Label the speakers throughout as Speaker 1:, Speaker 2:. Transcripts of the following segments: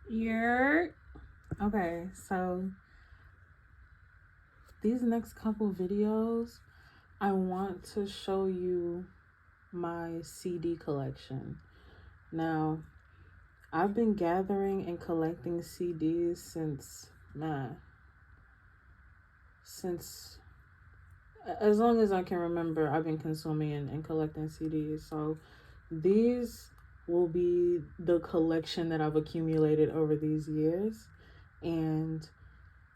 Speaker 1: Yeah. Okay, so these next couple videos, I want to show you my CD collection. Now, I've been gathering and collecting CDs since as long as I can remember. I've been consuming and collecting CDs. So these will be the collection that I've accumulated over these years. And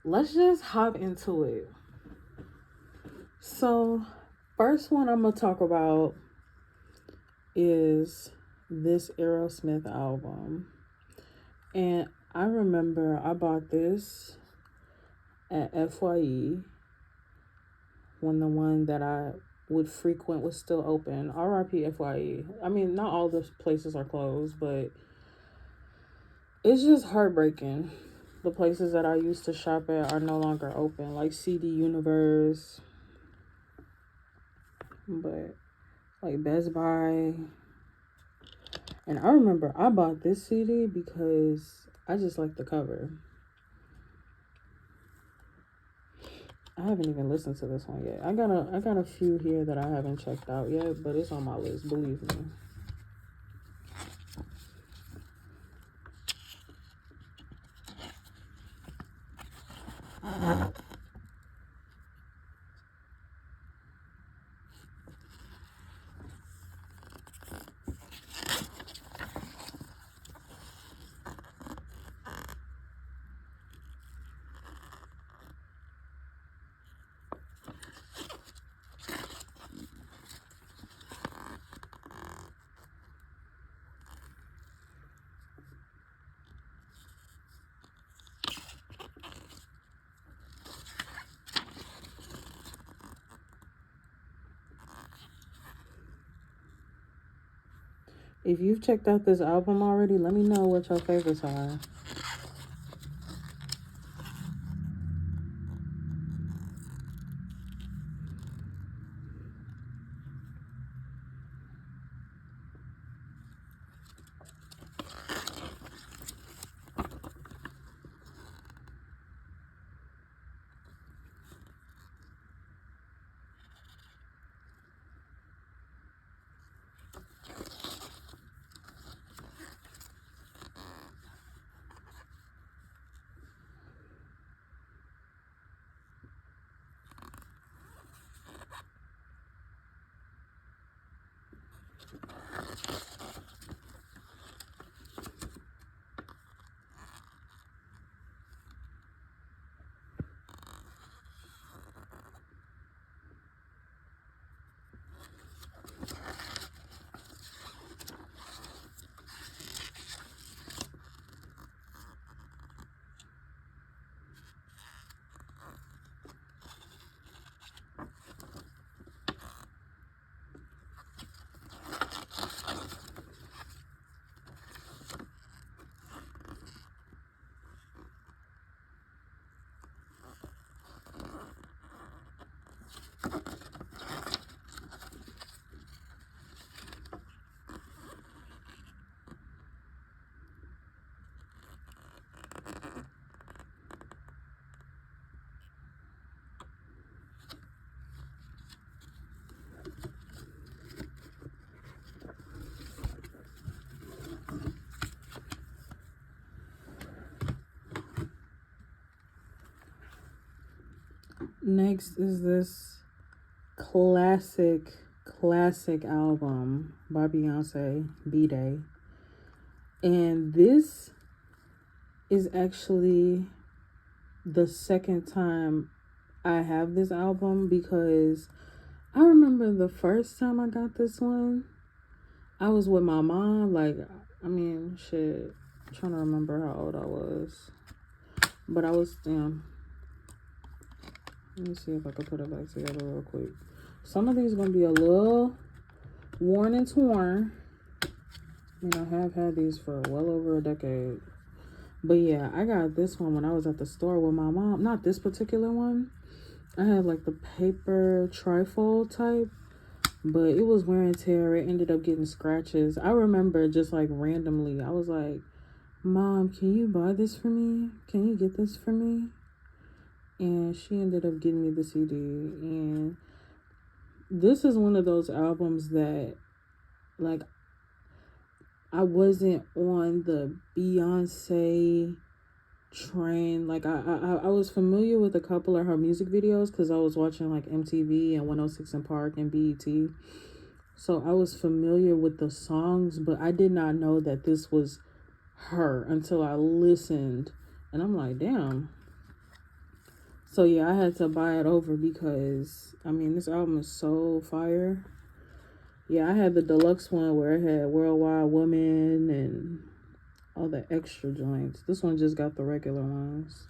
Speaker 1: let's just hop into it. So, first one I'm going to talk about is this Aerosmith album. And I remember I bought this at FYE when the one that I would frequent was still open. RIP FYE. I mean, not all the places are closed, but it's just heartbreaking. The places that I used to shop at are no longer open, like CD Universe, but like Best Buy. And I remember I bought this CD because I just like the cover. I haven't even listened to this one yet. I got a few here that I haven't checked out yet, but it's on my list, believe me. If you've checked out this album already, let me know what your favorites are. Next is this classic album by Beyonce, B-Day. And this is actually the second time I have this album because I remember the first time I got this one, I was with my mom. Like, I mean, shit, I'm trying to remember how old I was. But I was, damn. Let me see if I can put it back together real quick. Some of these are going to be a little worn and torn. I mean, I have had these for well over a decade. But yeah, I got this one when I was at the store with my mom. Not this particular one. I had like the paper trifold type, but it was wear and tear. It ended up getting scratches. I remember just like randomly, I was like, Mom, can you buy this for me? Can you get this for me? And she ended up getting me the CD. And this is one of those albums that, like, I wasn't on the Beyonce train. Like, I was familiar with a couple of her music videos because I was watching like MTV and 106 and Park and BET. So I was familiar with the songs, but I did not know that this was her until I listened. And I'm like, damn. So yeah, I had to buy it over because, I mean, this album is so fire. Yeah, I had the deluxe one where it had Worldwide Woman and all the extra joints. This one just got the regular ones.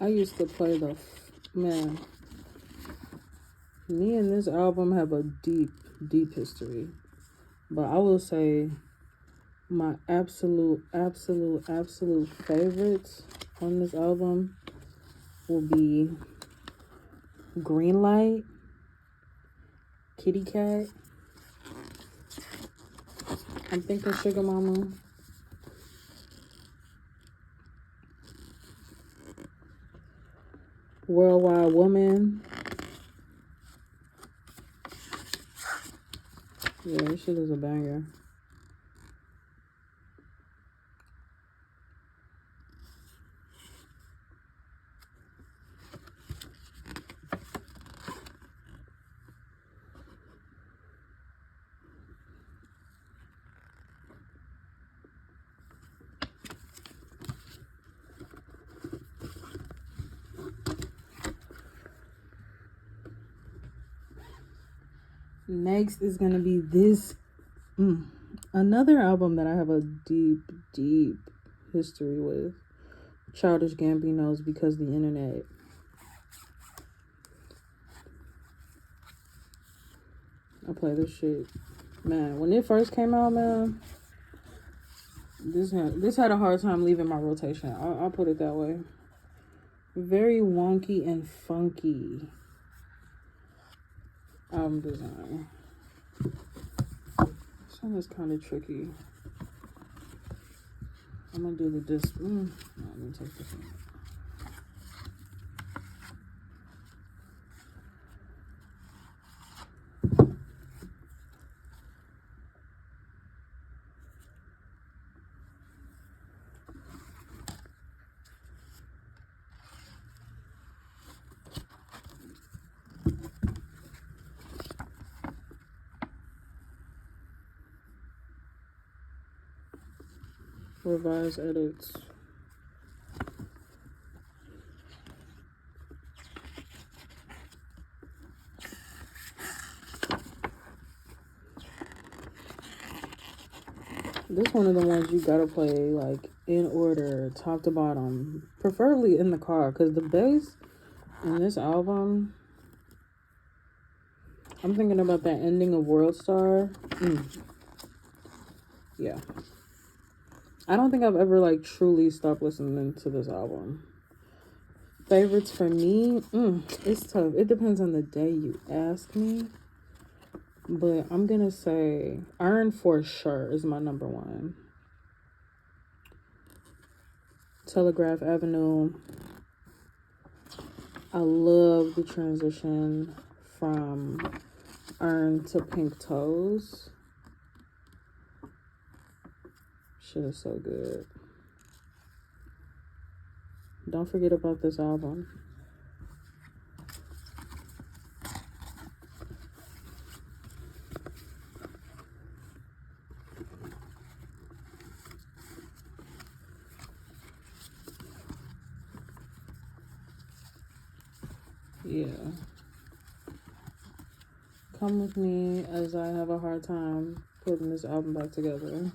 Speaker 1: I used to play man, me and this album have a deep, deep history. But I will say my absolute favorites on this album will be Green Light, Kitty Cat, I'm thinking Sugar Mama, Worldwide Woman. Yeah, this shit is a banger. Next is gonna be this another album that I have a deep, deep history with. Childish Gambino's Because the Internet. I play this shit. Man, when it first came out, man, this had a hard time leaving my rotation. I'll put it that way. Very wonky and funky album design. This one is kind of tricky. I'm gonna do the disc. No, let me take this one. Revised edits. This one of the ones you gotta play like in order, top to bottom, preferably in the car, because the bass in this album, I'm thinking about that ending of World Star. Yeah. I don't think I've ever like truly stopped listening to this album. Favorites for me, it's tough. It depends on the day you ask me. But I'm gonna say Earn for Sure is my number one. Telegraph Avenue. I love the transition from Earn to Pink Toes. Shit is so good. Don't forget about this album. Yeah. Come with me as I have a hard time putting this album back together.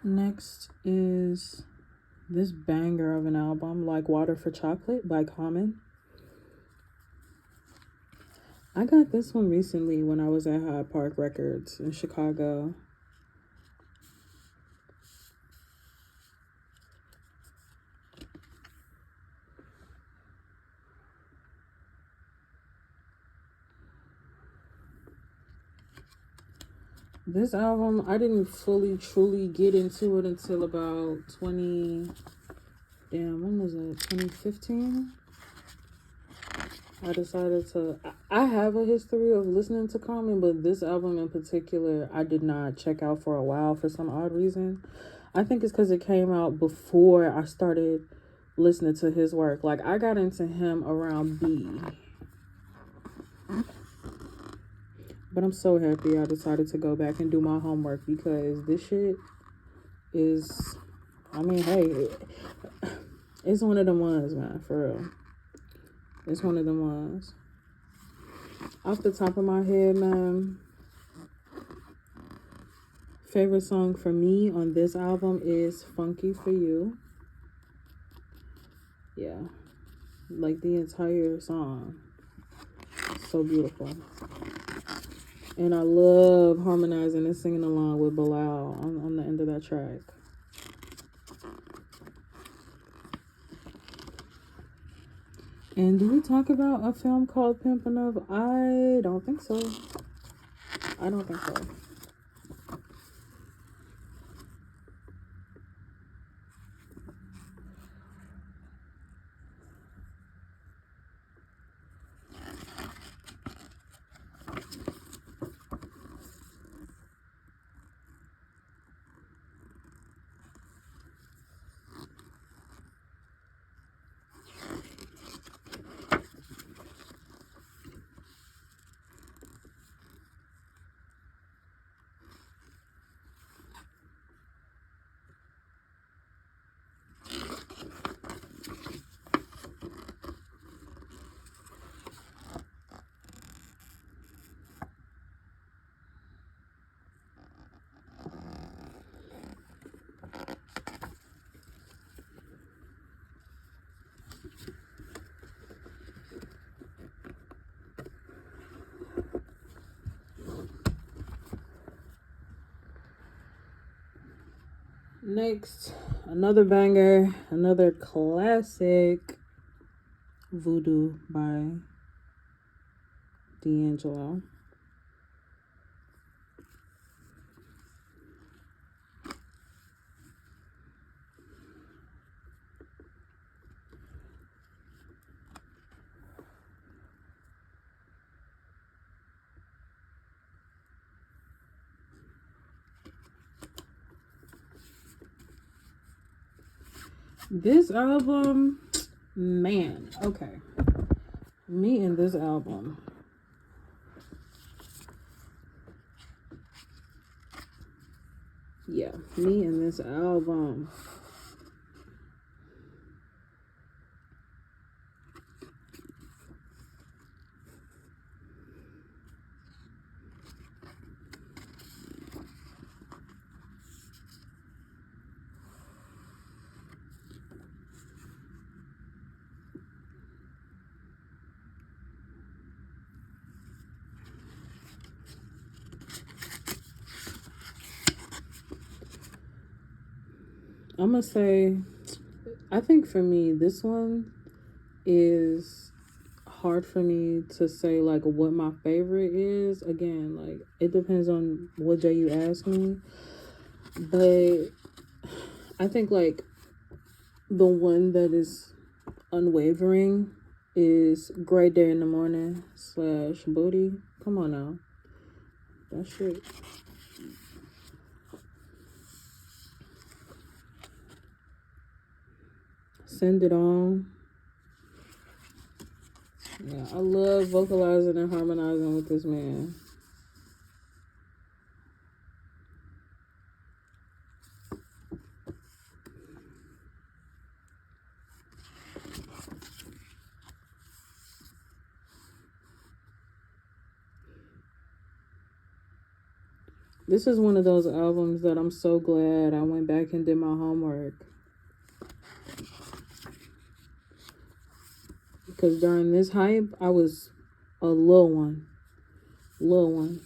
Speaker 1: Next is this banger of an album, Like Water for Chocolate by Common. I got this one recently when I was at Hyde Park Records in Chicago. This album, I didn't fully, truly get into it until about when was it? 2015? I decided to, I have a history of listening to Common, but this album in particular, I did not check out for a while for some odd reason. I think it's because it came out before I started listening to his work. Like, I got into him around B. But I'm so happy I decided to go back and do my homework because this shit is, I mean, hey, it's one of them ones, man, for real. It's one of them ones. Off the top of my head, man, favorite song for me on this album is Funky for You. Yeah, like the entire song. So beautiful. And I love harmonizing and singing along with Bilal on the end of that track. And do we talk about a film called Pimpin' Up? I don't think so. I don't think so. Next, another banger, another classic, Voodoo by D'Angelo. This album, man, okay. Me and this album. Yeah, me and this album. I'm gonna say, I think for me, this one is hard for me to say like what my favorite is. Again, like it depends on what day you ask me. But I think like the one that is unwavering is Great Day in the Morning / Booty. Come on now. That shit. Send It On. Yeah, I love vocalizing and harmonizing with this man. This is one of those albums that I'm so glad I went back and did my homework. Because during this hype, I was a little one. Little one.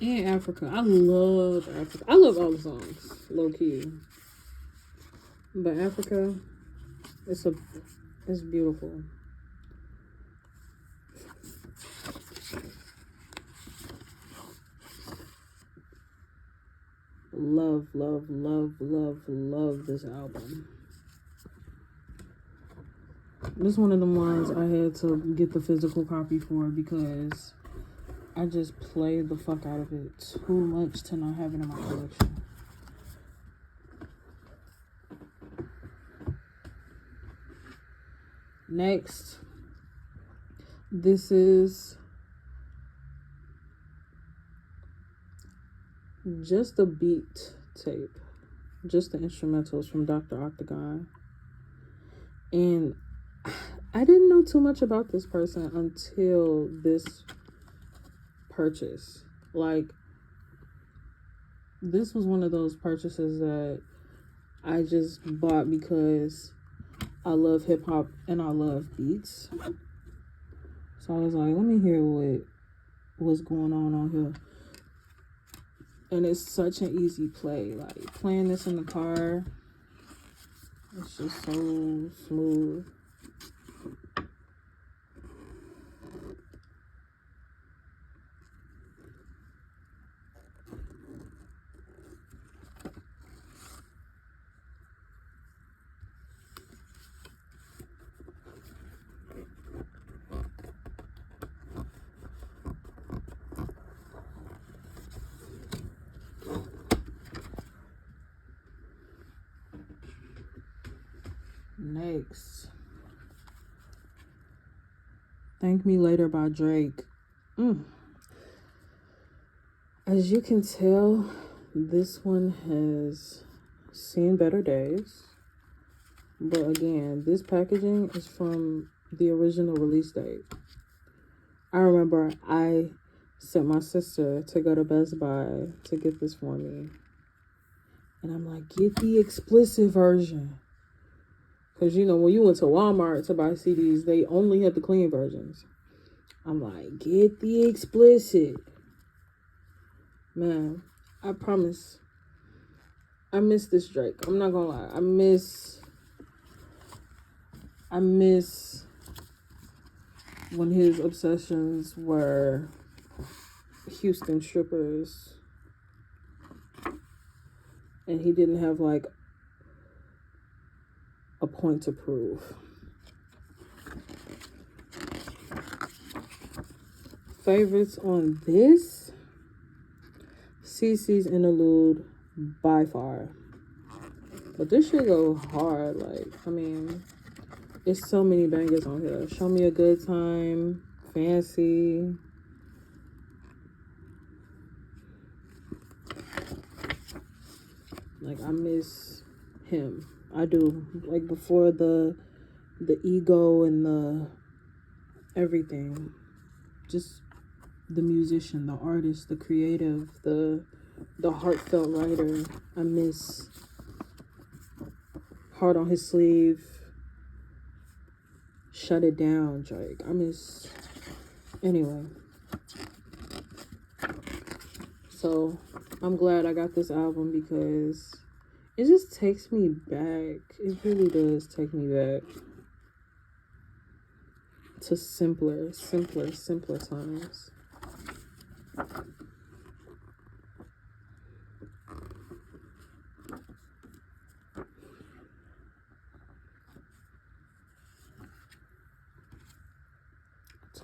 Speaker 1: And Africa. I love Africa. I love all the songs, low key. But Africa, it's beautiful. Love, love, love, love, love this album. This is one of the ones I had to get the physical copy for because I just played the fuck out of it too much to not have it in my collection. Next, this is just a beat tape, just the instrumentals from Dr. Octagon. And I didn't know too much about this person until this purchase. Like, this was one of those purchases that I just bought because I love hip hop and I love beats. So I was like, let me hear what's going on here. And it's such an easy play. Like, playing this in the car, it's just so smooth. Next, Thank Me Later by Drake. As you can tell, this one has seen better days. But again, this packaging is from the original release date. I remember I sent my sister to go to Best Buy to get this for me. And I'm like, get the explicit version. Because, you know, when you went to Walmart to buy CDs, they only had the clean versions. I'm like, get the explicit. Man, I promise. I miss this Drake. I'm not gonna lie. I miss when his obsessions were Houston strippers. And he didn't have, like, a point to prove. Favorites on this? CeCe's Interlude by far. But this should go hard. Like, I mean, it's so many bangers on here. Show Me a Good Time, Fancy. Like, I miss him. I do. Like, before the ego and the everything. Just the musician, the artist, the creative, the heartfelt writer. I miss Heart on His Sleeve, Shut It Down, Drake. I miss... Anyway. So, I'm glad I got this album because it just takes me back. It really does take me back to simpler times.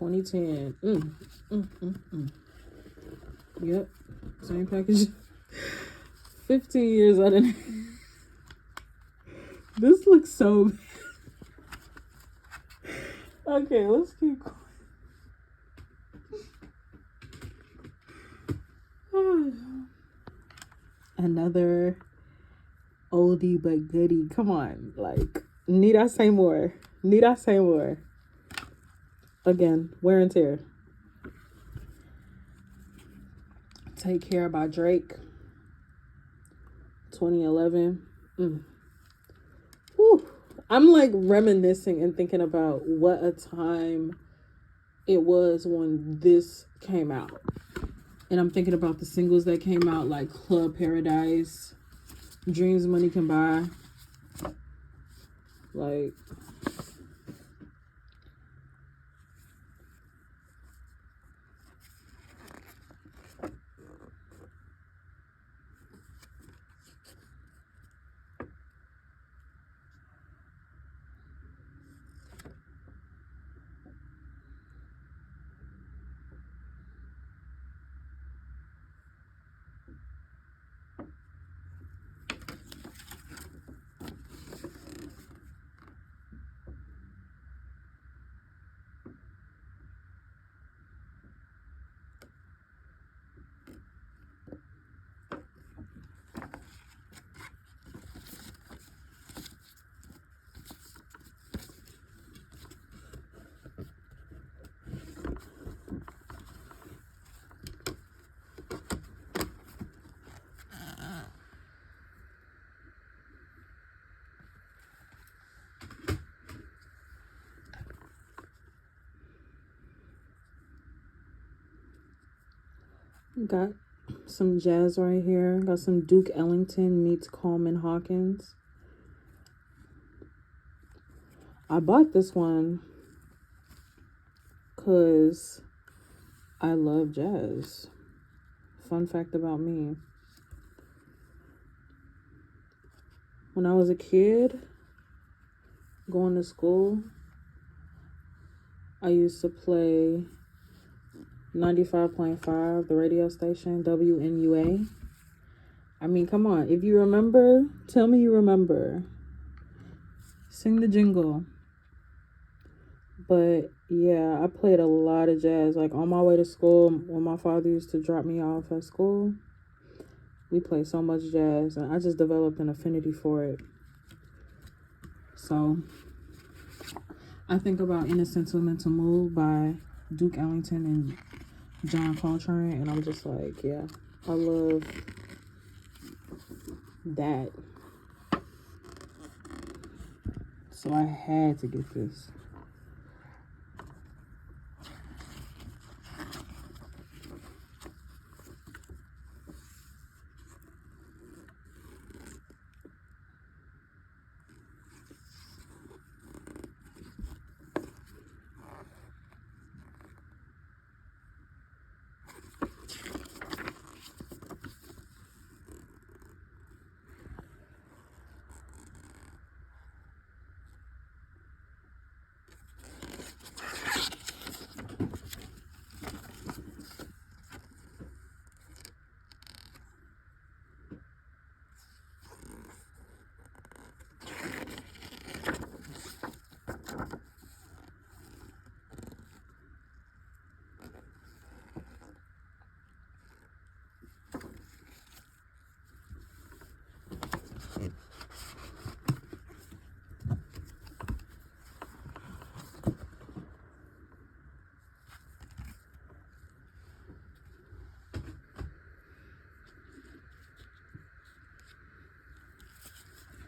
Speaker 1: 2010. Yep, same package. 15 years out of this looks so bad. Okay, let's keep going. Another oldie but goodie. Come on, like, need I say more? Need I say more? Again, wear and tear. Take Care by Drake. 2011. Whew. I'm like reminiscing and thinking about what a time it was when this came out. And I'm thinking about the singles that came out, like Club Paradise, Dreams Money Can Buy. Like, got some jazz right here. Got some Duke Ellington meets Coleman Hawkins. I bought this one because I love jazz. Fun fact about me. When I was a kid, going to school, I used to play 95.5, the radio station, WNUA. I mean, come on. If you remember, tell me you remember. Sing the jingle. But yeah, I played a lot of jazz. Like on my way to school, when my father used to drop me off at school, we played so much jazz, and I just developed an affinity for it. So I think about In a Sentimental Mood by Duke Ellington and John Coltrane, and I'm just like, yeah, I love that. So I had to get this.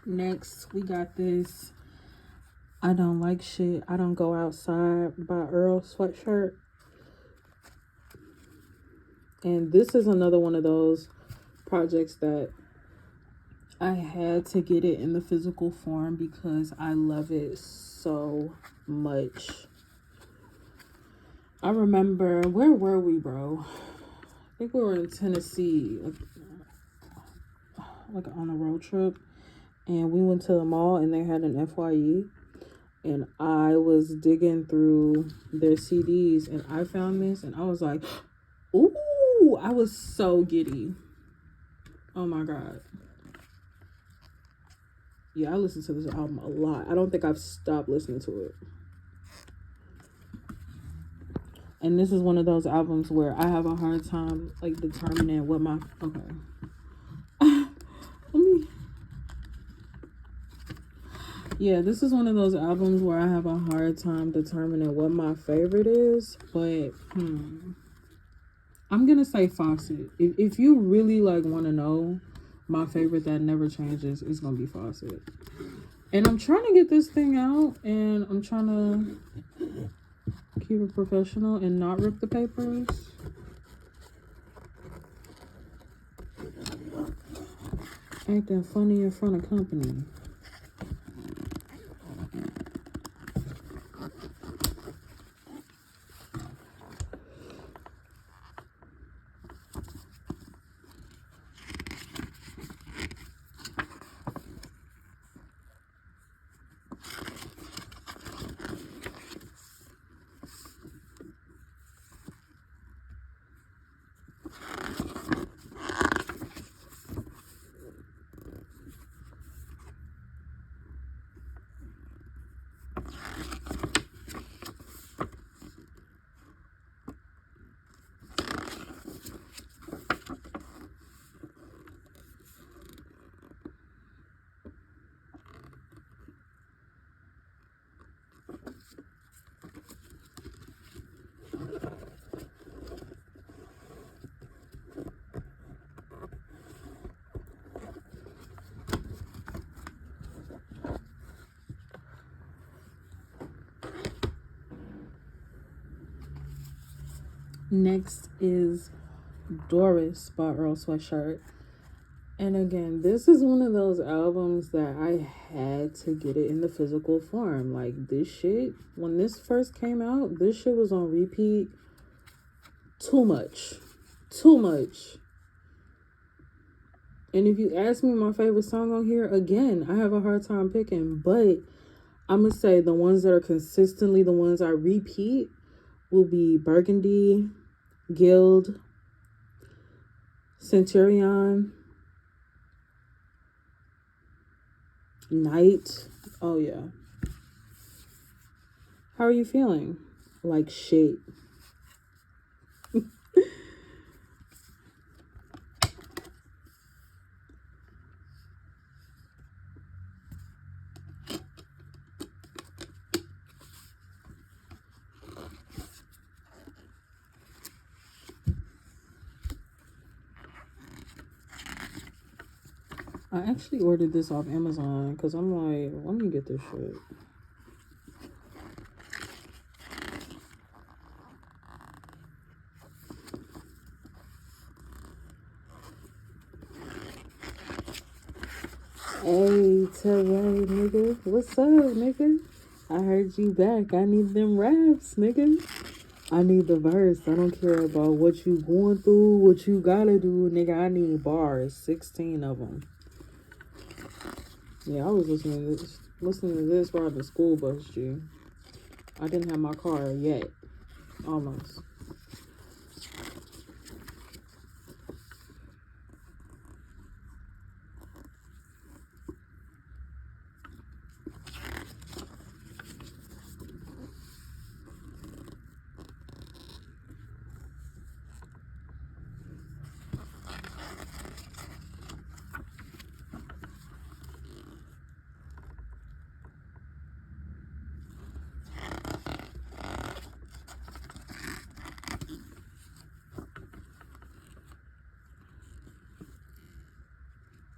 Speaker 1: Next, we got this I Don't Like Shit, I Don't Go Outside by Earl Sweatshirt. And this is another one of those projects that I had to get it in the physical form because I love it so much. I remember, where were we, bro? I think we were in Tennessee, like on a road trip. And we went to the mall and they had an FYE. and I was digging through their CDs and I found this and I was like, ooh, I was so giddy. Oh my God. Yeah, I listened to this album a lot. I don't think I've stopped listening to it. And this is one of those albums where I have a hard time like determining what my yeah, this is one of those albums where I have a hard time determining what my favorite is, but I'm gonna say Fawcett. If you really like want to know my favorite that never changes, it's gonna be Fawcett. And I'm trying to get this thing out, and I'm trying to keep it professional and not rip the papers. Acting funny in front of company. Next is Doris by Earl Sweatshirt. And again, this is one of those albums that I had to get it in the physical form. Like, this shit, when this first came out, this shit was on repeat too much. Too much. And if you ask me my favorite song on here, again, I have a hard time picking. But I'm going to say the ones that are consistently the ones I repeat will be Burgundy, Guild, Centurion, Night. Oh yeah. How are you feeling? Like shit. I actually ordered this off Amazon because I'm like, let me get this shit. Hey, Terry, nigga. What's up, nigga? I heard you back. I need them raps, nigga. I need the verse. I don't care about what you going through, what you gotta do, nigga. I need bars. 16 of them. Yeah, I was listening to this riding the school bus, G. I didn't have my car yet. Almost.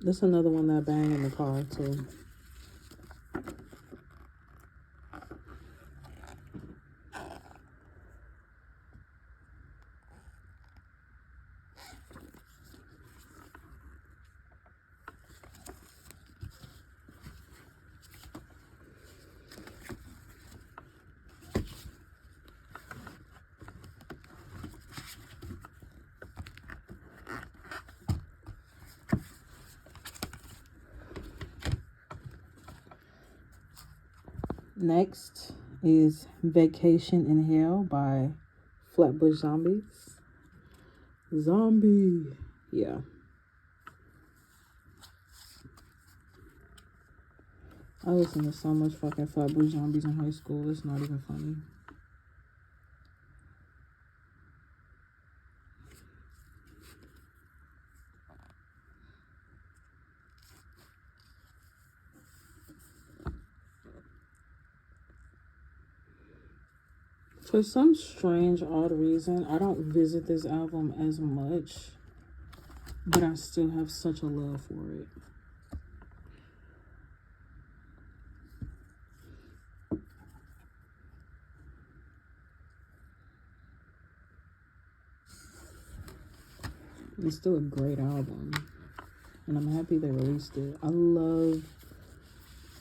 Speaker 1: This is another one that bang in the car too. Next is Vacation in Hell by Flatbush Zombies. Zombie. Yeah. I listened to so much fucking Flatbush Zombies in high school. It's not even funny. For some strange, odd reason, I don't visit this album as much, but I still have such a love for it. It's still a great album, and I'm happy they released it. I love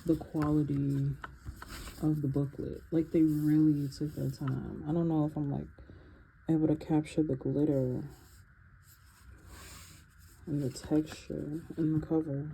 Speaker 1: the quality of the booklet. Like, they really took their time. I don't know if I'm like able to capture the glitter and the texture in the cover.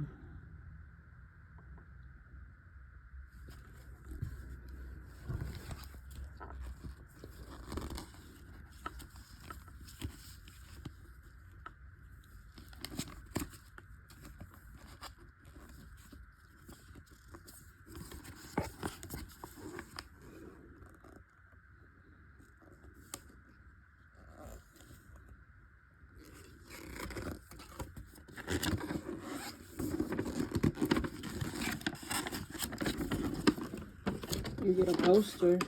Speaker 1: You get a poster.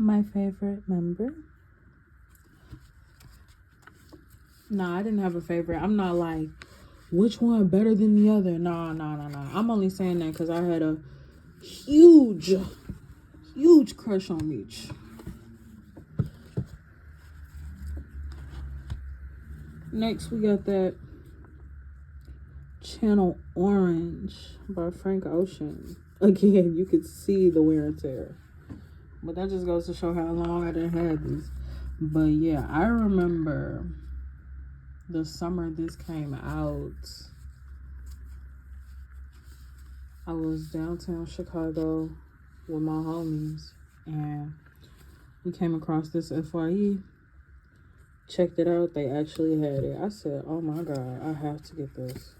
Speaker 1: My favorite member? Nah, I didn't have a favorite. I'm not like, which one better than the other? Nah. I'm only saying that because I had a huge crush on Meech. Next, we got that Channel Orange by Frank Ocean. Again, you could see the wear and tear. But that just goes to show how long I done had this. But yeah, I remember the summer this came out. I was downtown Chicago with my homies, and we came across this FYE. Checked it out. They actually had it. I said, oh my God, I have to get this.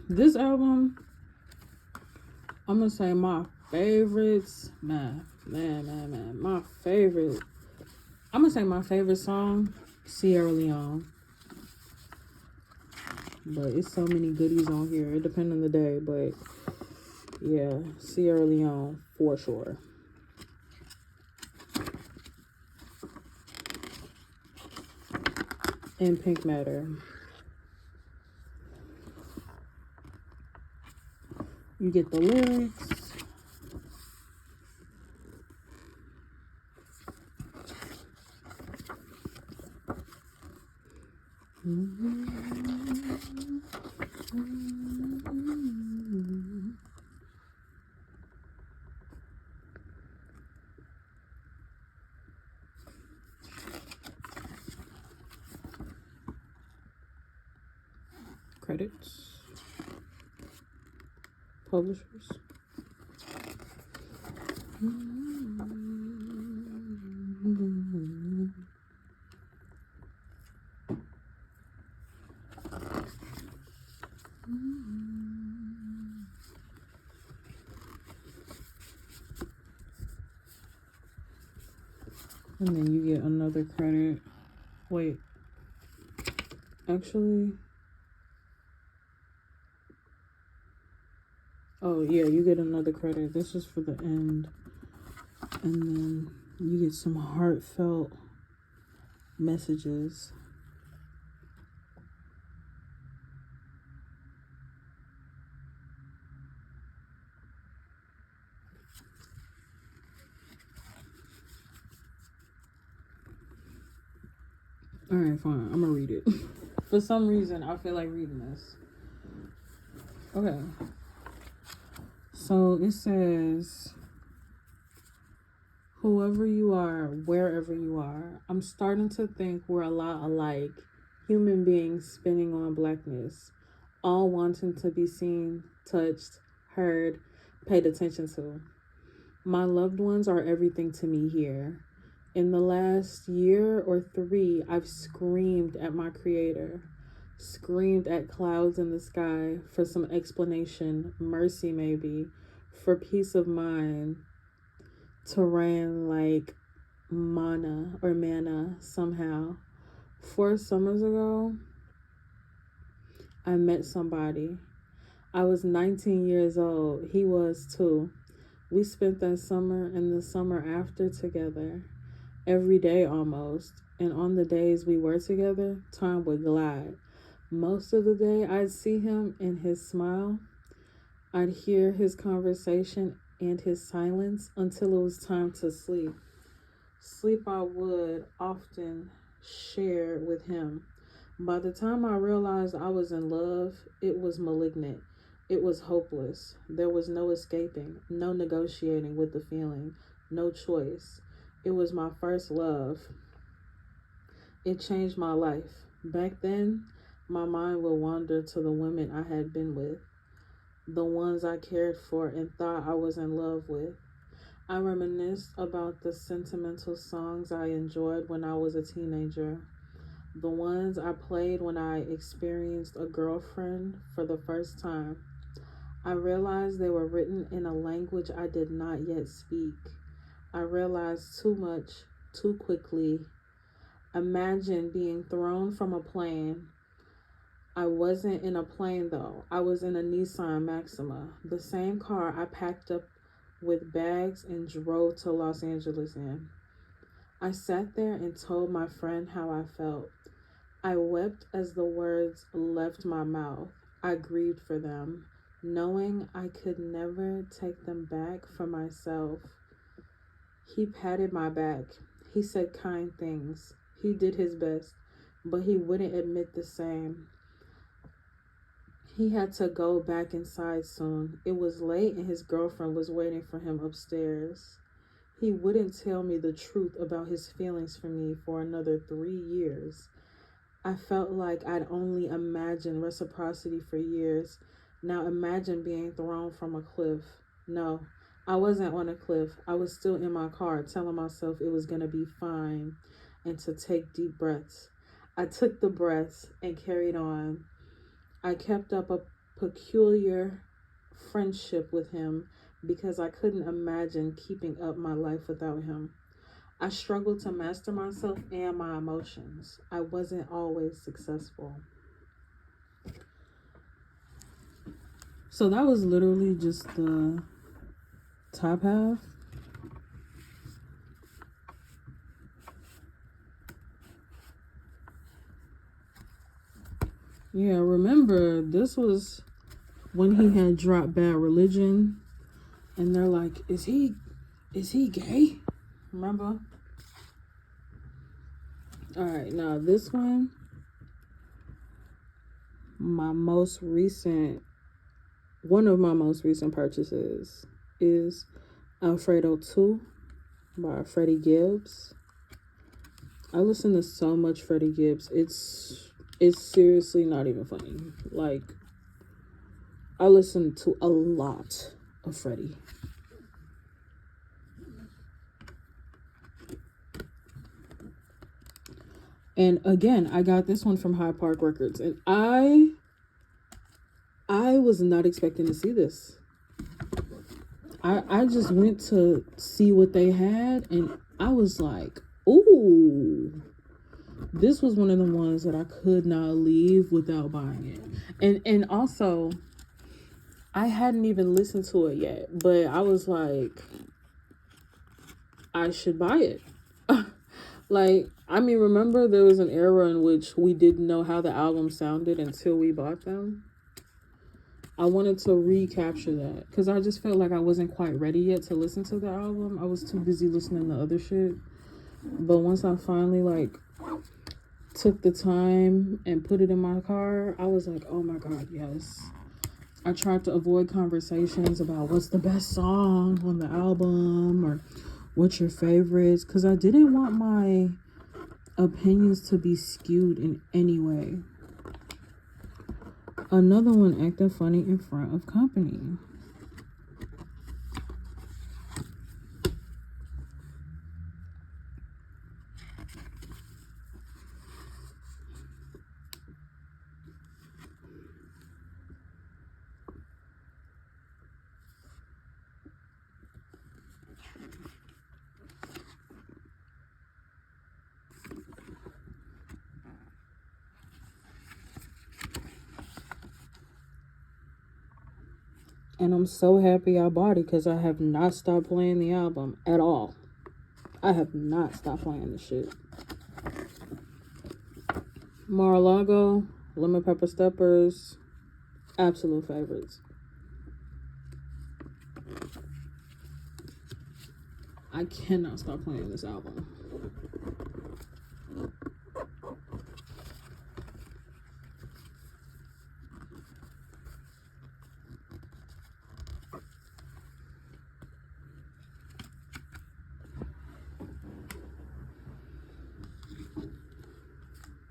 Speaker 1: This album, I'm gonna say my favorites. Man, my favorite. I'm gonna say my favorite song, Sierra Leone. But it's so many goodies on here. It depends on the day, but yeah, Sierra Leone for sure. And Pink Matter. You get the lyrics. Credits. Publishers. And then you get another credit Wait. Actually. Oh, yeah, you get another credit. This is for the end. And then you get some heartfelt messages. Alright, fine. I'm gonna read it. For some reason, I feel like reading this. Okay. So it says, whoever you are, wherever you are, I'm starting to think we're a lot alike. Human beings spinning on blackness, all wanting to be seen, touched, heard, paid attention to. My loved ones are everything to me here. In the last year or 3, I've screamed at my creator, screamed at clouds in the sky for some explanation, mercy maybe, for peace of mind, to rain like manna somehow. 4 summers ago, I met somebody. I was 19 years old. He was too. We spent that summer and the summer after together, every day almost. And on the days we were together, time would glide. Most of the day, I'd see him and his smile. I'd hear his conversation and his silence until it was time to sleep. Sleep I would often share with him. By the time I realized I was in love, it was malignant. It was hopeless. There was no escaping, no negotiating with the feeling, no choice. It was my first love. It changed my life. Back then, my mind would wander to the women I had been with, the ones I cared for and thought I was in love with. I reminisced about the sentimental songs I enjoyed when I was a teenager, the ones I played when I experienced a girlfriend for the first time. I realized they were written in a language I did not yet speak. I realized too much, too quickly. Imagine being thrown from a plane. I wasn't in a plane though. I was in a Nissan Maxima, the same car I packed up with bags and drove to Los Angeles in. I sat there and told my friend how I felt. I wept as the words left my mouth. I grieved for them, knowing I could never take them back for myself. He patted my back. He said kind things. He did his best, but he wouldn't admit the same. He had to go back inside soon. It was late and his girlfriend was waiting for him upstairs. He wouldn't tell me the truth about his feelings for me for another 3 years. I felt like I'd only imagined reciprocity for years. Now imagine being thrown from a cliff. No, I wasn't on a cliff. I was still in my car telling myself it was going to be fine and to take deep breaths. I took the breaths and carried on. I kept up a peculiar friendship with him because I couldn't imagine keeping up my life without him. I struggled to master myself and my emotions. I wasn't always successful. So that was literally just the top half. Yeah, remember, this was when he had dropped Bad Religion. And they're like, is he gay? Remember? Alright, now this one, one of my most recent purchases is Alfredo 2 by Freddie Gibbs. I listen to so much Freddie Gibbs. It's seriously not even funny. Like, I listen to a lot of Freddie. And again, I got this one from Hyde Park Records, and I was not expecting to see this. I just went to see what they had, and I was like, ooh. This was one of the ones that I could not leave without buying it. And also, I hadn't even listened to it yet, but I was like, I should buy it. Like, I mean, remember there was an era in which we didn't know how the album sounded until we bought them? I wanted to recapture that because I just felt like I wasn't quite ready yet to listen to the album. I was too busy listening to other shit. But once I finally like took the time and put it in my car, I was like, oh my God, yes. I tried to avoid conversations about what's the best song on the album or what's your favorites, because I didn't want my opinions to be skewed in any way. Another one, acting funny in front of company. And I'm so happy I bought it because I have not stopped playing the album at all. I have not stopped playing this shit. Mar-a-Lago, Lemon Pepper Steppers, absolute favorites. I cannot stop playing this album.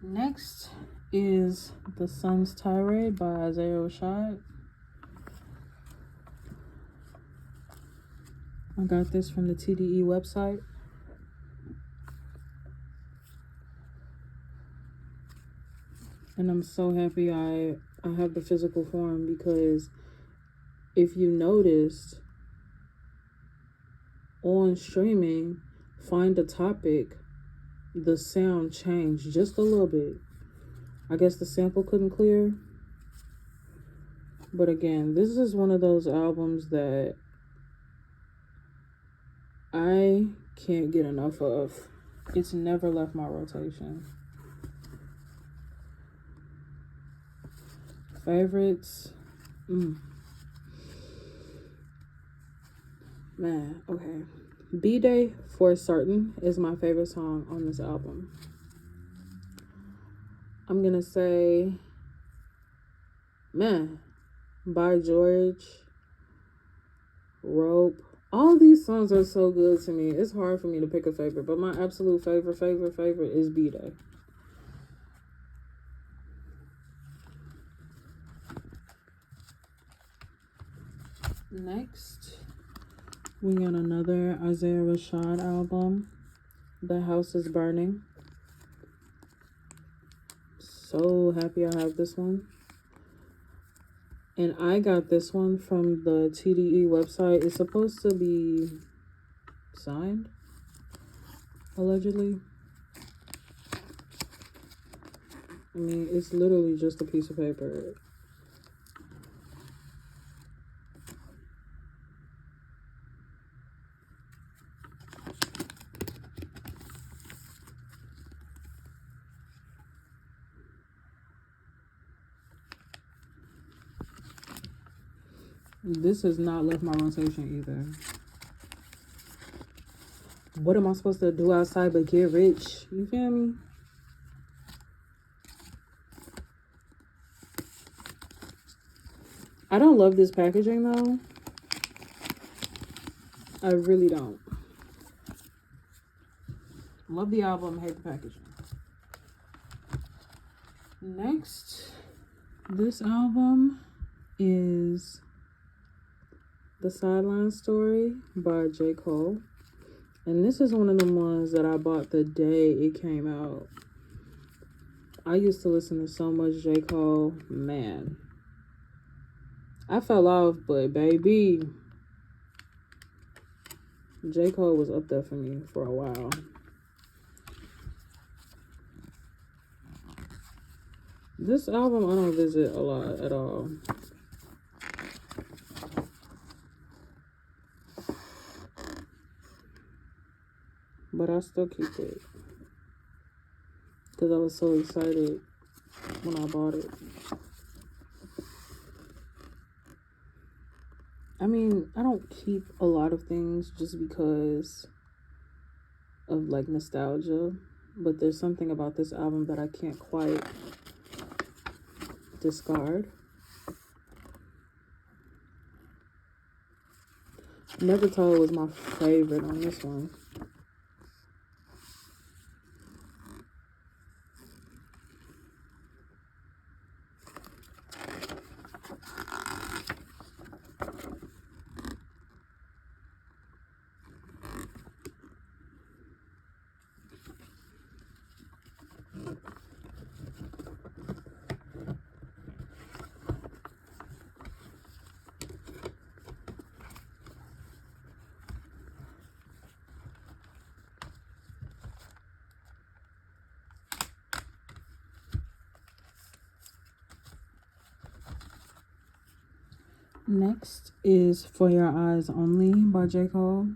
Speaker 1: Next is The Sun's Tirade by Isaiah Rashad. I got this from the TDE website. And I'm so happy I have the physical form, because if you noticed on streaming, Find a Topic, the sound changed just a little bit. I guess the sample couldn't clear. But again, this is one of those albums that I can't get enough of. It's never left my rotation. Favorites? Man, okay. B-Day for Certain is my favorite song on this album. I'm gonna say Man by George, Rope. All these songs are so good to me. It's hard for me to pick a favorite, but my absolute favorite is B-Day. Next, we got another Isaiah Rashad album, The House is Burning. So happy I have this one. And I got this one from the TDE website. It's supposed to be signed, allegedly. I mean, it's literally just a piece of paper. This has not left my rotation either. What am I supposed to do outside but get rich? You feel me? I don't love this packaging though. I really don't. Love the album, hate the packaging. Next, this album is The Sideline Story by J. Cole. And this is one of the ones that I bought the day it came out. I used to listen to so much J. Cole. Man. I fell off, but baby, J. Cole was up there for me for a while. This album I don't visit a lot at all. But I still keep it. Because I was so excited when I bought it. I mean, I don't keep a lot of things just because of like nostalgia. But there's something about this album that I can't quite discard. Never Told was my favorite on this one. Next is For Your Eyes Only by J. Cole.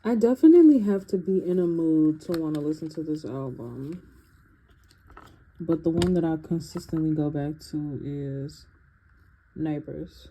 Speaker 1: I definitely have to be in a mood to want to listen to this album. But the one that I consistently go back to is Neighbors.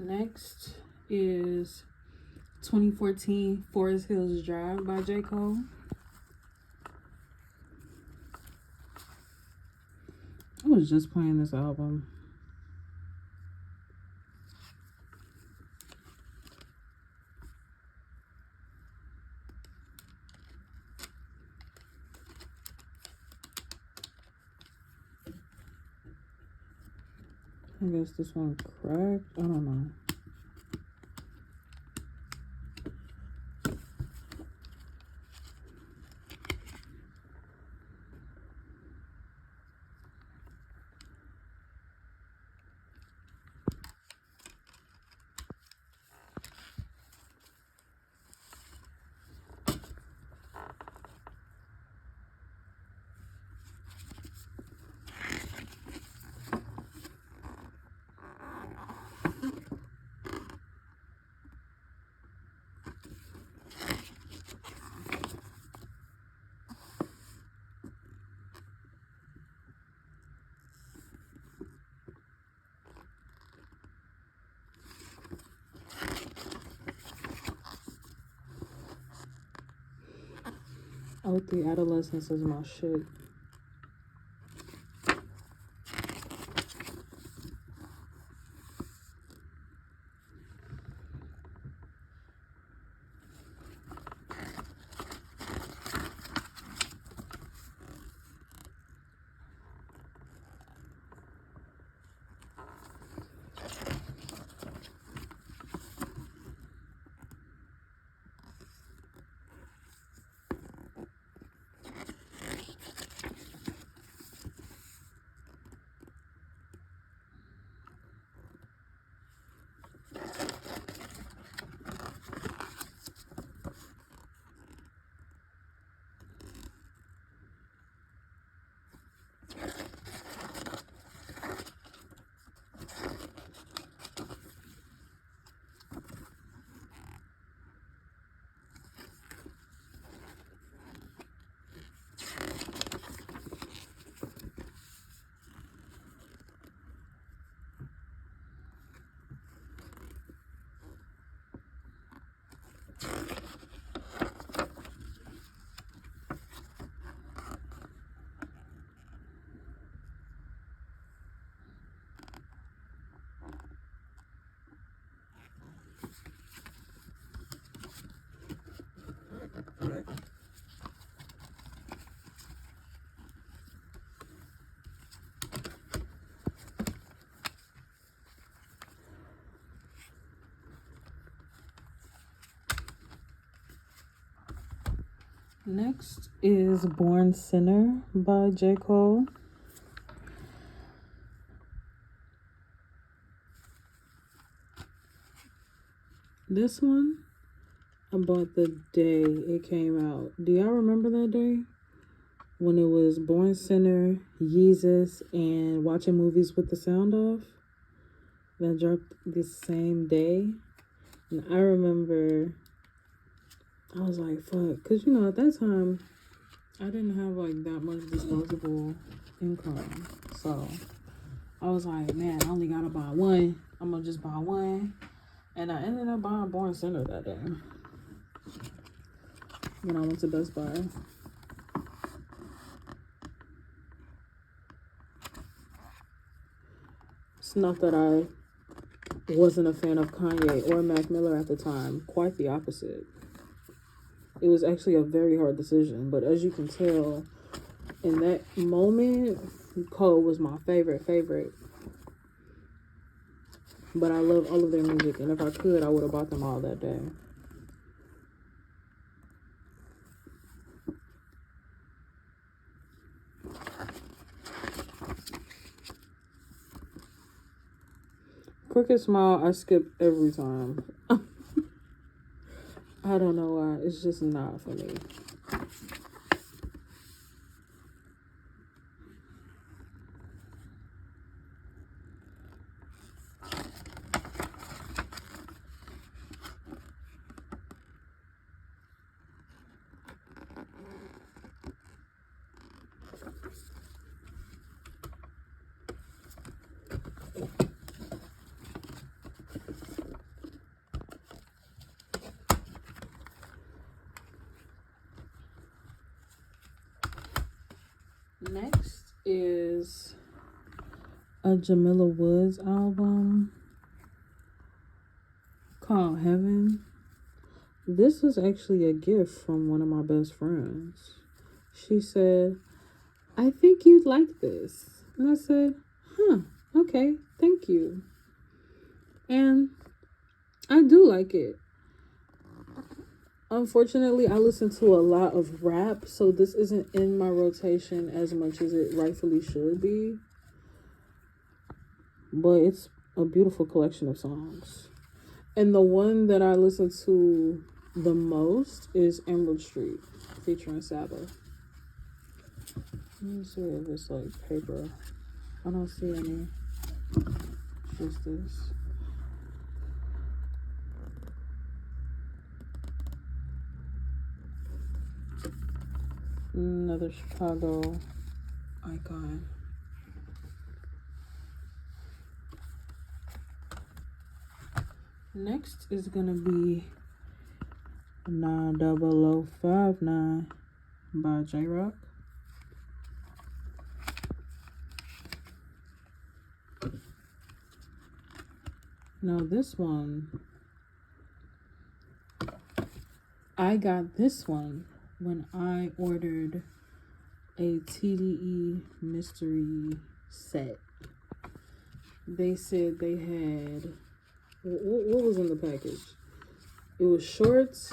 Speaker 1: Next is 2014 Forest Hills Drive by J. Cole. I was just playing this album. I guess this one cracked. I don't know. Oh, the Adolescence is my shit. Next is Born Sinner by J. Cole. This one I bought the day it came out. Do y'all remember that day? When it was Born Sinner, Yeezus, and Watching Movies with the Sound Off? That dropped the same day. And I remember I was like, fuck. Because, you know, at that time, I didn't have, like, that much disposable income. So, I was like, man, I only got to buy one. I'm going to just buy one. And I ended up buying Born Sinner that day. When I went to Best Buy. It's not that I wasn't a fan of Kanye or Mac Miller at the time. Quite the opposite. It was actually a very hard decision. But as you can tell, in that moment, Cole was my favorite. But I love all of their music. And if I could, I would have bought them all that day. Crooked Smile, I skip every time. I don't know why. It's just not for me. Next is a Jamila Woods album called Heaven. This was actually a gift from one of my best friends. She said, I think you'd like this. And I said, okay, thank you. And I do like it. Unfortunately, I listen to a lot of rap, so this isn't in my rotation as much as it rightfully should be. But it's a beautiful collection of songs. And the one that I listen to the most is Emerald Street, featuring Saba. Let me see if it's like paper. I don't see any. It's just this. Another Chicago icon. Next is gonna be 90059 by J Rock. Now this one, I got this one when I ordered a TDE mystery set. They said they had, what was in the package? It was shorts,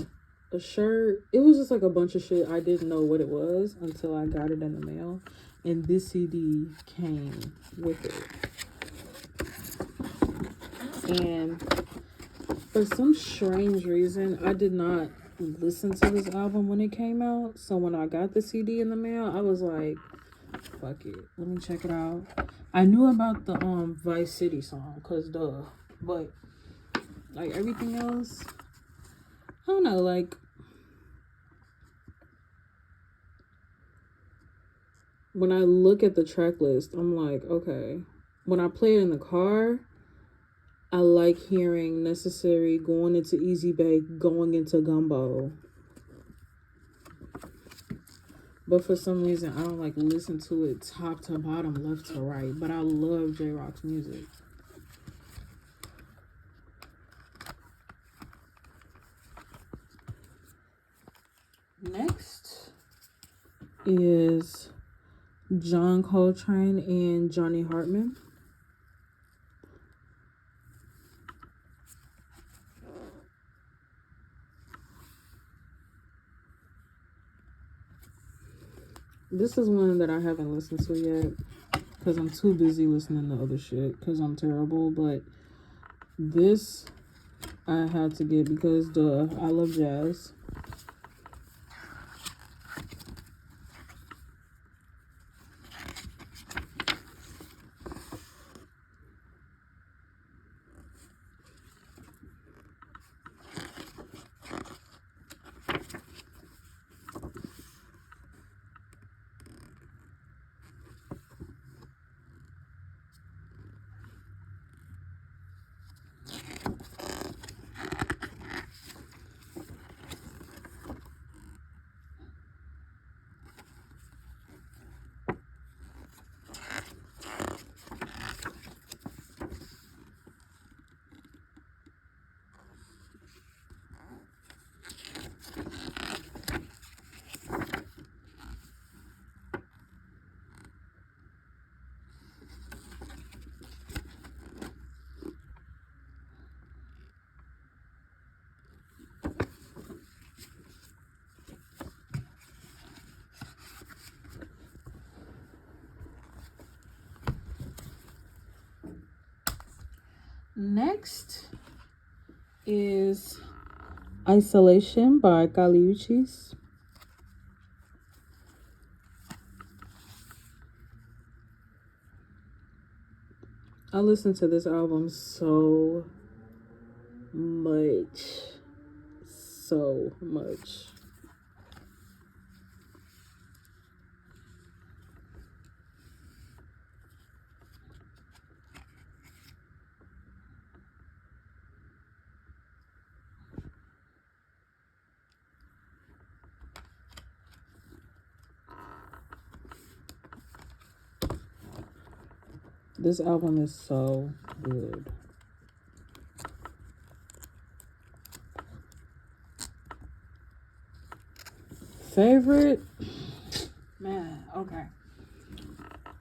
Speaker 1: a shirt. It was just like a bunch of shit. I didn't know what it was until I got it in the mail. And this CD came with it. And for some strange reason, I did not listen to this album when it came out. So when I got the CD in the mail, I was like, fuck it, let me check it out. I knew about the Vice City song, cause duh. But like everything else, I don't know, like when I look at the track list, I'm like, okay. When I play it in the car, I like hearing Necessary, going into Easy Bake, going into Gumbo. But for some reason, I don't like listen to it top to bottom, left to right. But I love J Rock's music. Next is John Coltrane and Johnny Hartman. This is one that I haven't listened to yet because I'm too busy listening to other shit because I'm terrible. But this I had to get because I love jazz. Next is Isolation by Kali Uchis. I listened to this album so much. So much. This album is so good. Favorite? Man, okay.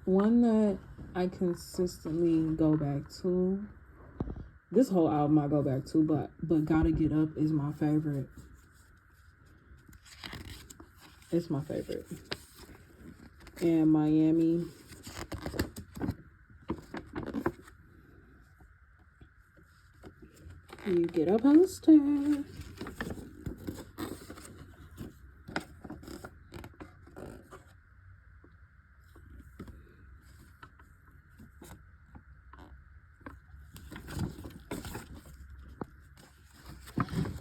Speaker 1: One that I consistently go back to. This whole album I go back to, but Gotta Get Up is my favorite. It's my favorite. And Miami. You get a poster.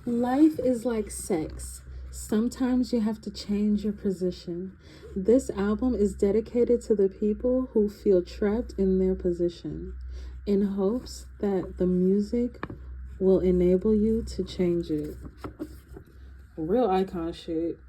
Speaker 1: Life is like sex. Sometimes you have to change your position. This album is dedicated to the people who feel trapped in their position, in hopes that the music will enable you to change it. Real icon shit.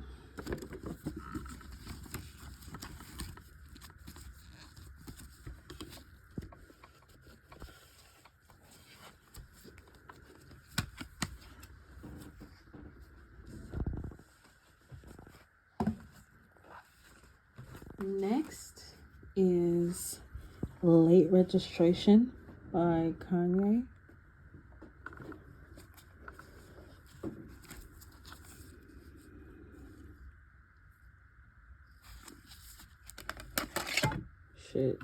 Speaker 1: Next is Late Registration by Kanye. Shit.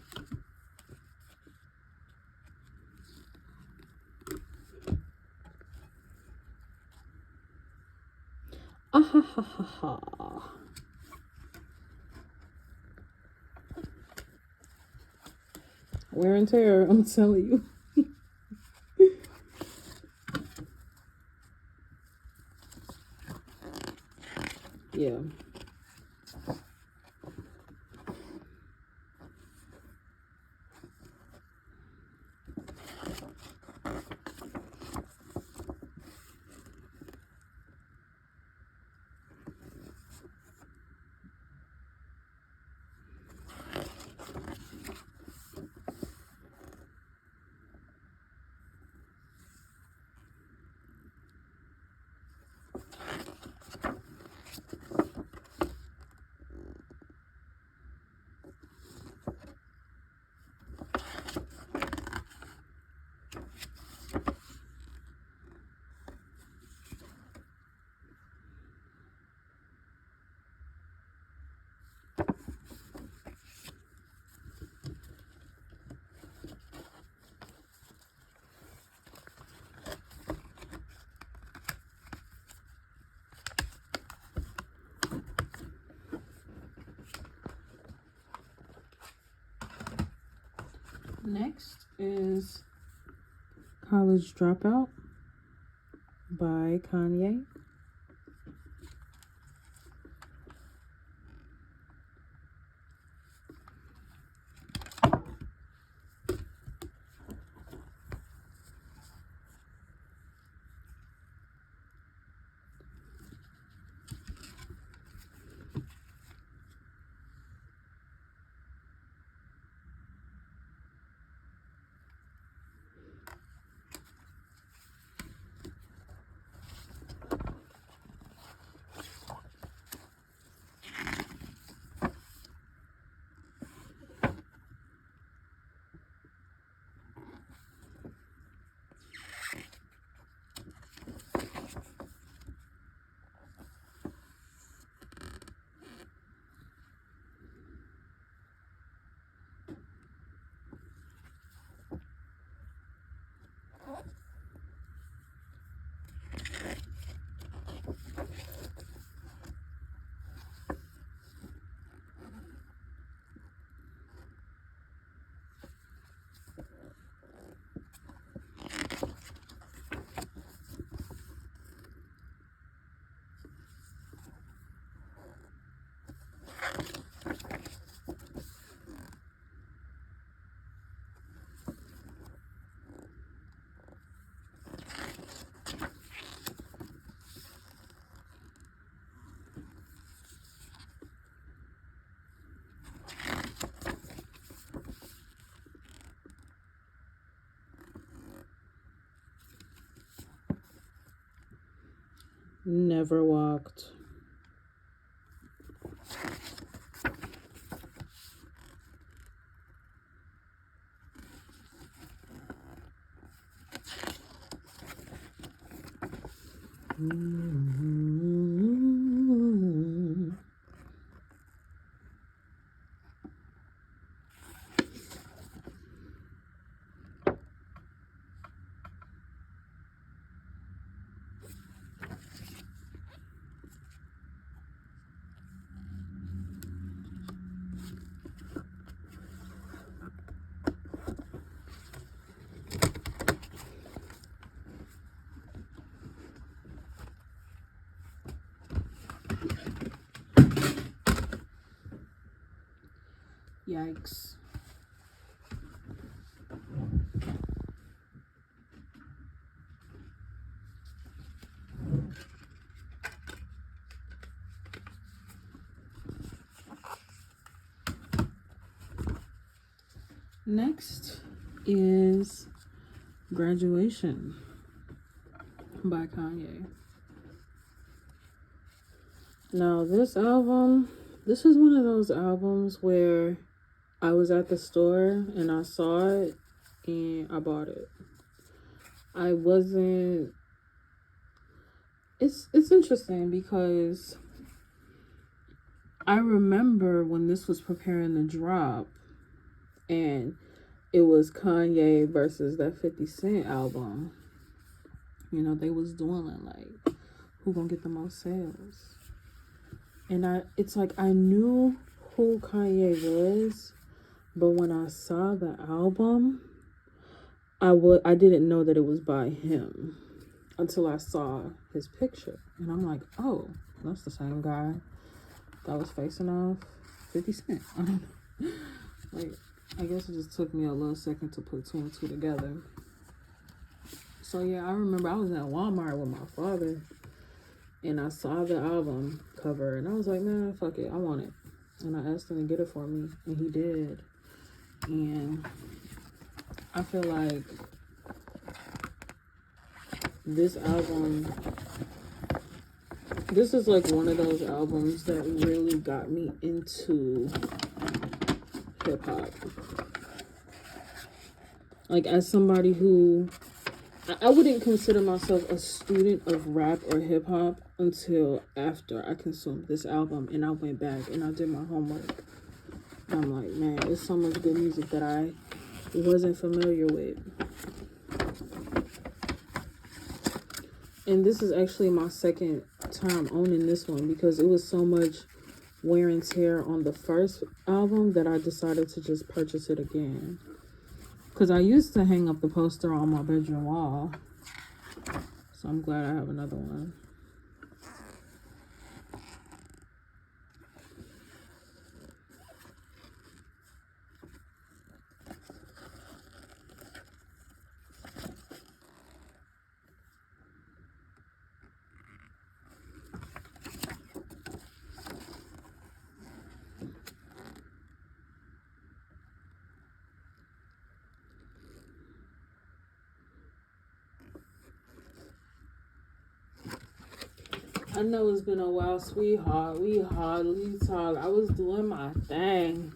Speaker 1: Ah ha ha ha ha. Wear and tear, I'm telling you. Yeah. Next is College Dropout by Kanye. Never Walked. Yikes. Next is Graduation by Kanye. Now, this album, this is one of those albums where I was at the store and I saw it and I bought it. I wasn't... It's interesting because I remember when this was preparing to drop and it was Kanye versus that 50 Cent album. You know, they was dueling, like, who gonna get the most sales? And it's like I knew who Kanye was, but when I saw the album, I didn't know that it was by him until I saw his picture. And I'm like, oh, that's the same guy that was facing off 50 Cent. I don't know. Like, I guess it just took me a little second to put two and two together. So yeah, I remember I was at Walmart with my father and I saw the album cover and I was like, man, fuck it, I want it. And I asked him to get it for me and he did. And I feel like this album, this is like one of those albums that really got me into hip hop. Like, as somebody who, I wouldn't consider myself a student of rap or hip hop until after I consumed this album and I went back and I did my homework. I'm like, man, there's so much good music that I wasn't familiar with. And this is actually my second time owning this one because it was so much wear and tear on the first album that I decided to just purchase it again. Because I used to hang up the poster on my bedroom wall. So I'm glad I have another one. I know it's been a while, sweetheart. We hardly talk. I was doing my thing.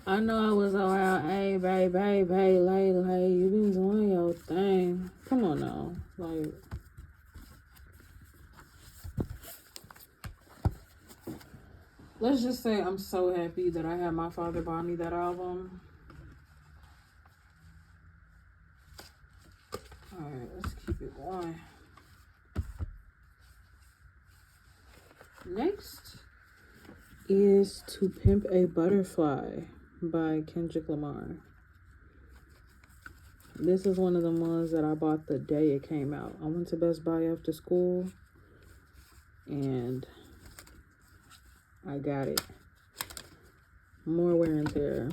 Speaker 1: I know I was around, hey, babe, lay. You been doing your thing. Come on now. Like, let's just say I'm so happy that I had my father buy me that album. Alright, let's keep it going. Next is To Pimp a Butterfly by Kendrick Lamar. This is one of the ones that I bought the day it came out. I went to Best Buy after school and I got it. More wear and tear.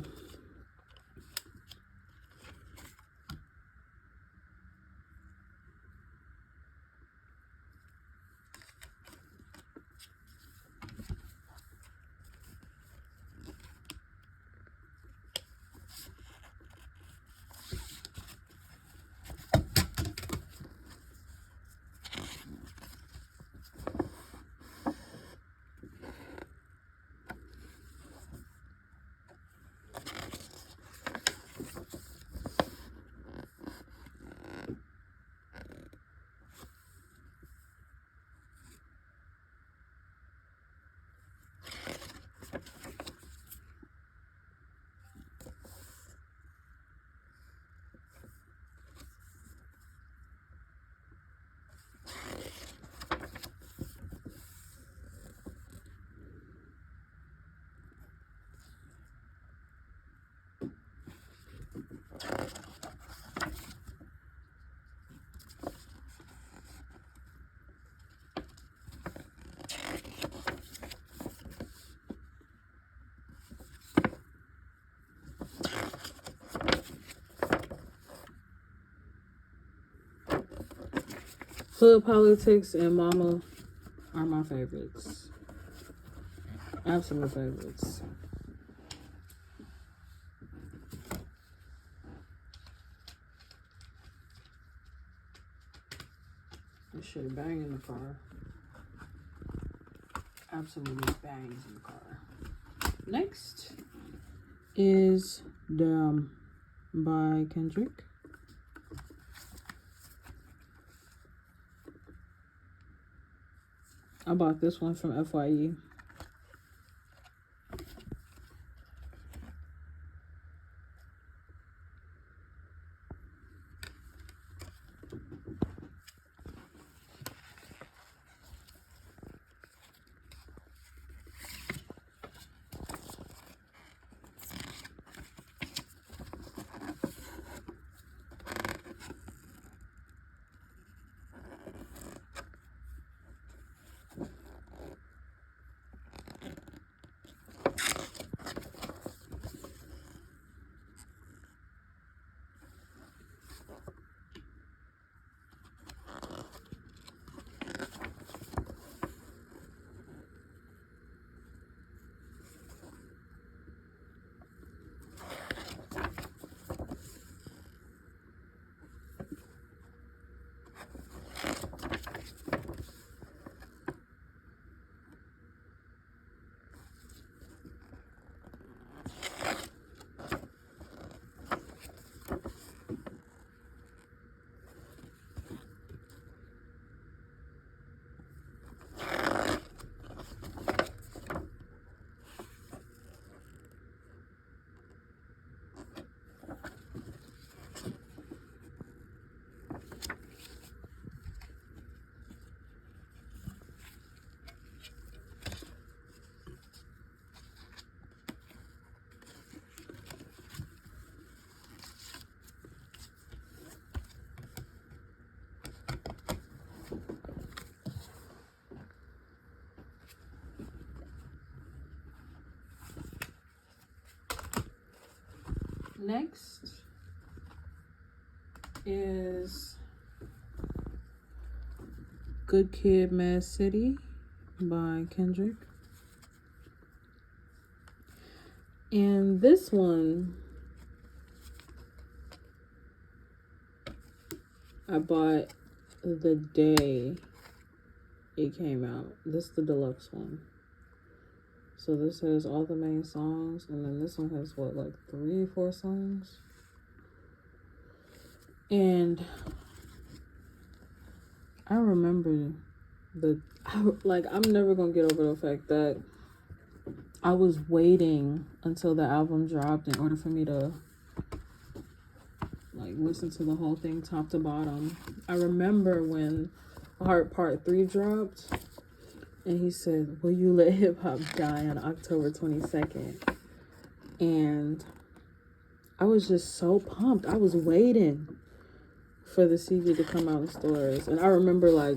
Speaker 1: Hood Politics and Mama are my favorites. Absolute favorites. This shit bang in the car. Absolutely bangs in the car. Next is Dumb by Kendrick. I bought this one from FYE. Next is Good Kid, Mad City by Kendrick. And this one I bought the day it came out. This is the deluxe one. So this has all the main songs, and then this one has what, like 3 or 4 songs? And I remember I'm never gonna get over the fact that I was waiting until the album dropped in order for me to like listen to the whole thing top to bottom. I remember when Heart Part 3 dropped, and he said, "Will you let hip hop die on October 22nd?" And I was just so pumped. I was waiting for the CD to come out in stores. And I remember, like,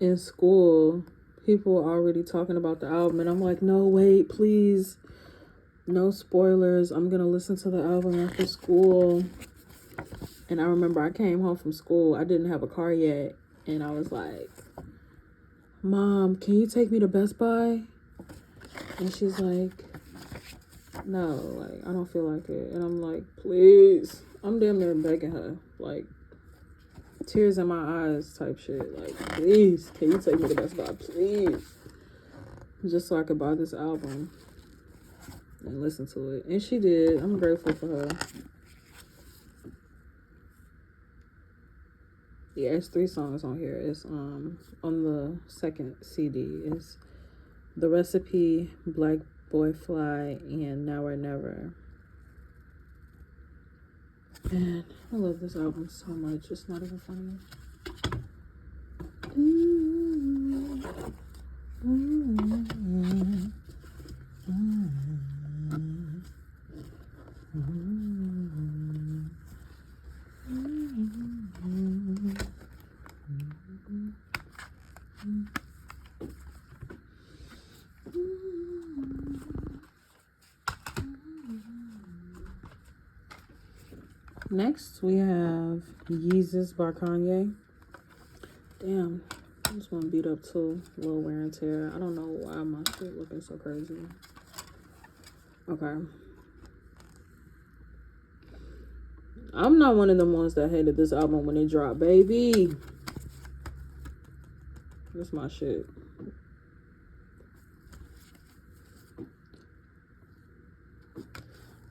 Speaker 1: in school, people were already talking about the album. And I'm like, no, wait, please. No spoilers. I'm going to listen to the album after school. And I remember I came home from school. I didn't have a car yet. And I was like, Mom, can you take me to Best Buy? And she's like, no, like, I don't feel like it. And I'm like, please. I'm damn near begging her. Like, tears in my eyes type shit. Like, please, can you take me to Best Buy? Please. Just so I could buy this album and listen to it. And she did. I'm grateful for her. Yeah, it's 3 songs on here. It's on the second CD. It's The Recipe, Black Boy Fly, and Now or Never. And I love this album so much. It's not even funny. Next, we have Yeezus by Kanye. Damn, this one beat up too. A little wear and tear. I don't know why my shit looking so crazy. Okay. I'm not one of the ones that hated this album when it dropped, baby. That's my shit.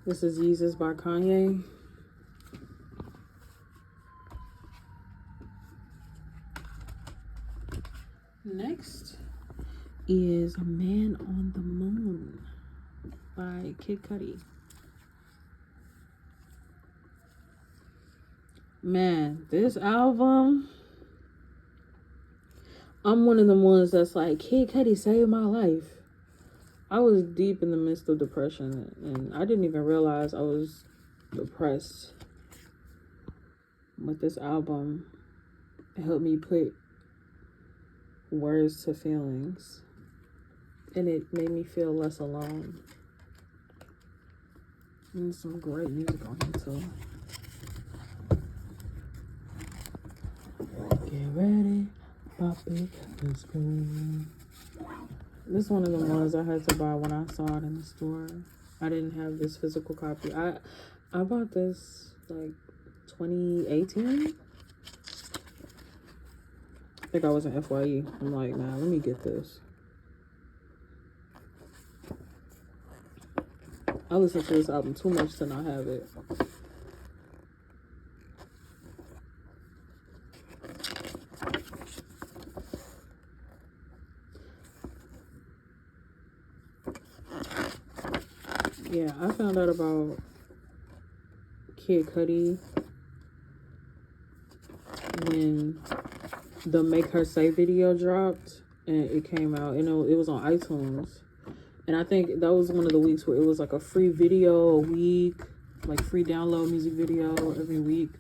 Speaker 1: This is Yeezus by Kanye. Next is Man on the Moon by Kid Cudi. Man, this album, I'm one of the ones that's like, Kid Cudi saved my life. I was deep in the midst of depression, and I didn't even realize I was depressed. But this album helped me put words to feelings, and it made me feel less alone. And some great music on here too. Get ready, Poppy, let's go. This is one of the ones I had to buy when I saw it in the store. I didn't have this physical copy. I bought this like 2018. I think I was in FYE. I'm like, nah, let me get this. I listened to this album too much to not have it. Yeah, I found out about Kid Cudi when the Make Her Say video dropped, and it came out, you know, it was on iTunes. And I think that was one of the weeks where it was like a free video a week, like free download music video every week.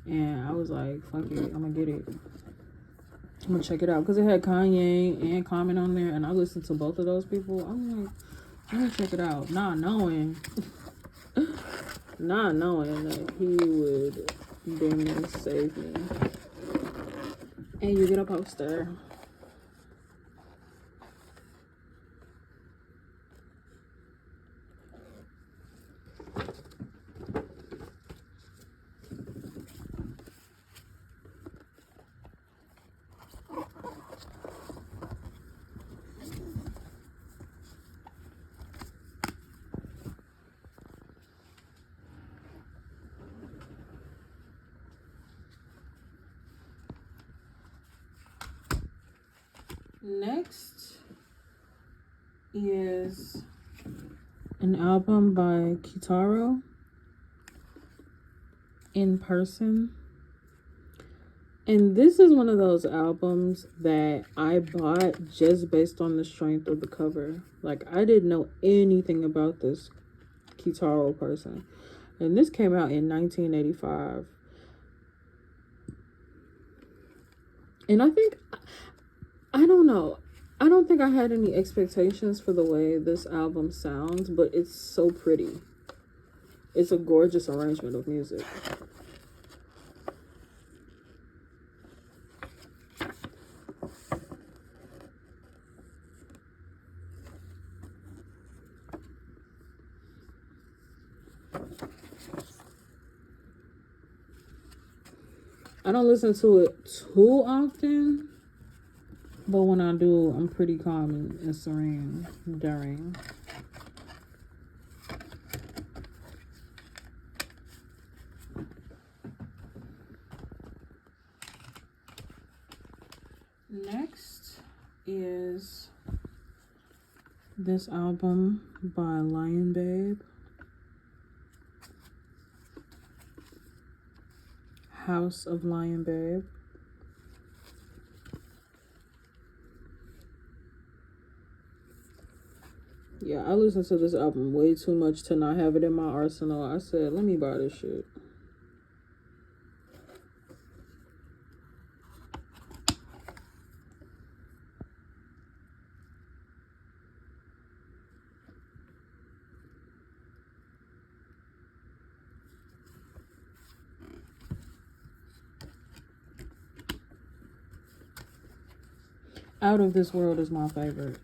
Speaker 1: And I was like, fuck it, I'm gonna get it. I'm gonna check it out, because it had Kanye and Common on there, and I listened to both of those people. I'm like, I'm gonna check it out, not knowing Not knowing that he would damn near save me. And you get a poster. Next is an album by Kitaro, In Person. And this is one of those albums that I bought just based on the strength of the cover. Like, I didn't know anything about this Kitaro person. And this came out in 1985. And I don't know. I don't think I had any expectations for the way this album sounds, but it's so pretty. It's a gorgeous arrangement of music. I don't listen to it too often, but when I do, I'm pretty calm and serene during. Next is this album by Lion Babe, House of Lion Babe. Yeah, I listened to this album way too much to not have it in my arsenal. I said, let me buy this shit. Out of This World is my favorite.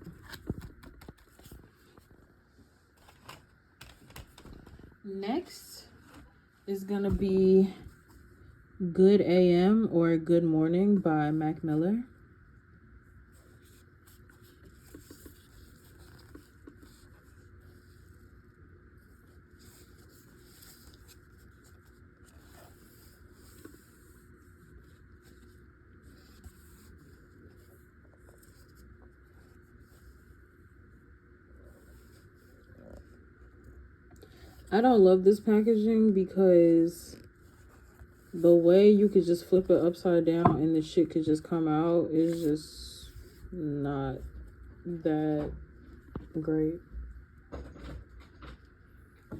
Speaker 1: Next is gonna be Good AM or Good Morning by Mac Miller. I don't love this packaging because the way you could just flip it upside down and the shit could just come out is just not that great.